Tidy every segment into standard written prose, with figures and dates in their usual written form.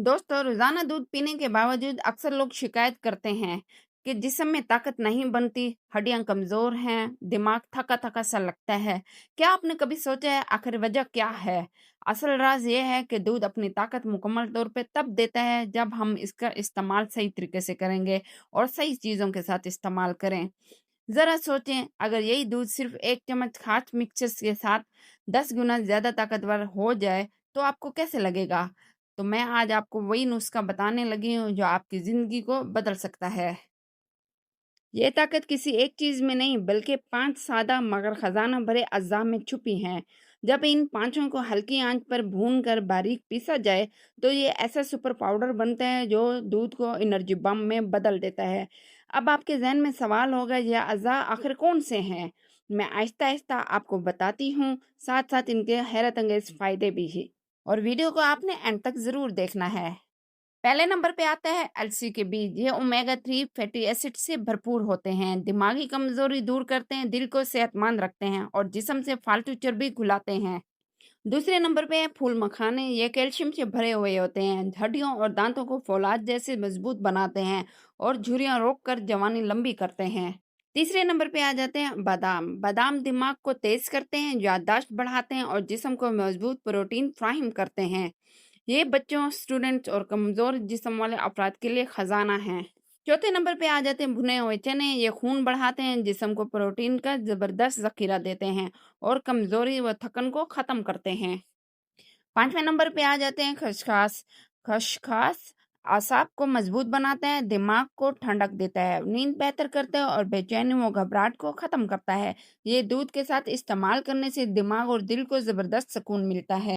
दोस्तों, रोजाना दूध पीने के बावजूद अक्सर लोग शिकायत करते हैं कि जिस्म में ताकत नहीं बनती, हड्डियां कमजोर हैं, दिमाग थका थका सा लगता है। क्या आपने कभी सोचा है आखिर वजह क्या है? असल राज ये है कि दूध अपनी ताकत मुकम्मल तौर पे तब देता है जब हम इसका इस्तेमाल सही तरीके से करेंगे और सही चीजों के साथ इस्तेमाल करें। जरा सोचें, अगर यही दूध सिर्फ एक चम्मच खास मिक्सचर्स के साथ 10 गुना ज्यादा ताकतवर हो जाए तो आपको कैसे लगेगा? तो मैं आज आपको वही नुस्खा बताने लगी हूँ जो आपकी ज़िंदगी को बदल सकता है। ये ताकत किसी एक चीज़ में नहीं बल्कि 5 सादा मगर खजाना भरे अज़्ज़ा में छुपी हैं। जब इन पाँचों को हल्की आंच पर भून कर बारीक पीसा जाए तो ये ऐसा सुपर पाउडर बनता है जो दूध को एनर्जी बम में बदल देता है। अब आपके जहन में सवाल होगा, यह अज़्ज़ा आखिर कौन से हैं? मैं आहिस्ता आहिस्ता आपको बताती हूँ, साथ साथ इनके हैरत अंगेज फ़ायदे भी हैं। और वीडियो को आपने एंड तक ज़रूर देखना है। पहले नंबर पे आता है अलसी के बीज। ये ओमेगा 3 फैटी एसिड से भरपूर होते हैं, दिमागी कमजोरी दूर करते हैं, दिल को सेहतमंद रखते हैं और जिस्म से फालतू चर्बी घुलाते हैं। दूसरे नंबर पे है फूल मखाने। ये कैल्शियम से भरे हुए होते हैं, हड्डियों और दांतों को फौलाद जैसे मजबूत बनाते हैं और झुर्रियां रोक कर जवानी लंबी करते हैं। तीसरे नंबर पे आ जाते हैं बादाम। बादाम दिमाग को तेज करते हैं, याददाश्त बढ़ाते हैं और जिस्म को मजबूत प्रोटीन फ्राहम करते हैं। ये बच्चों, स्टूडेंट्स और कमजोर जिस्म वाले अफराद के लिए खजाना है। चौथे नंबर पे आ जाते हैं भुने हुए चने। ये खून बढ़ाते हैं, जिस्म को प्रोटीन का जबरदस्त जखीरा देते हैं और कमजोरी व थकन को खत्म करते हैं। पांचवें नंबर पे आ जाते हैं खसखस। खसखस आसाब को मजबूत बनाता है, दिमाग को ठंडक देता है, नींद बेहतर करता है और बेचैनी व घबराहट को खत्म करता है। ये दूध के साथ इस्तेमाल करने से दिमाग और दिल को जबरदस्त सुकून मिलता है।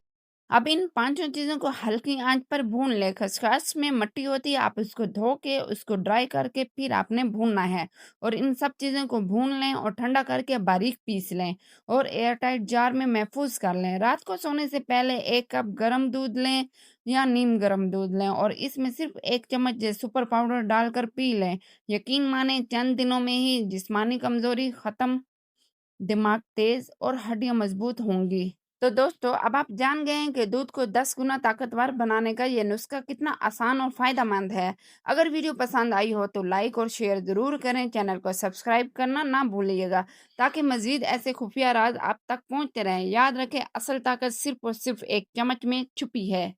अब इन पांचों चीज़ों को हल्की आंच पर भून लें। खसखस में मट्टी होती है, आप उसको धो के उसको ड्राई करके फिर आपने भूनना है और इन सब चीज़ों को भून लें और ठंडा करके बारीक पीस लें और एयर टाइट जार में महफूज कर लें। रात को सोने से पहले 1 कप गर्म दूध लें या नीम गर्म दूध लें और इसमें सिर्फ 1 चम्मच सुपर पाउडर डालकर पी लें। यकीन माने, चंद दिनों में ही जिस्मानी कमजोरी खत्म, दिमाग तेज और हड्डियां मजबूत होंगी। तो दोस्तों, अब आप जान गए हैं कि दूध को 10 गुना ताकतवर बनाने का ये नुस्खा कितना आसान और फायदेमंद है। अगर वीडियो पसंद आई हो तो लाइक और शेयर जरूर करें। चैनल को सब्सक्राइब करना ना भूलिएगा ताकि मजीद ऐसे खुफिया राज आप तक पहुंचते रहें। याद रखें, असल ताकत सिर्फ और सिर्फ 1 चम्मच में छुपी है।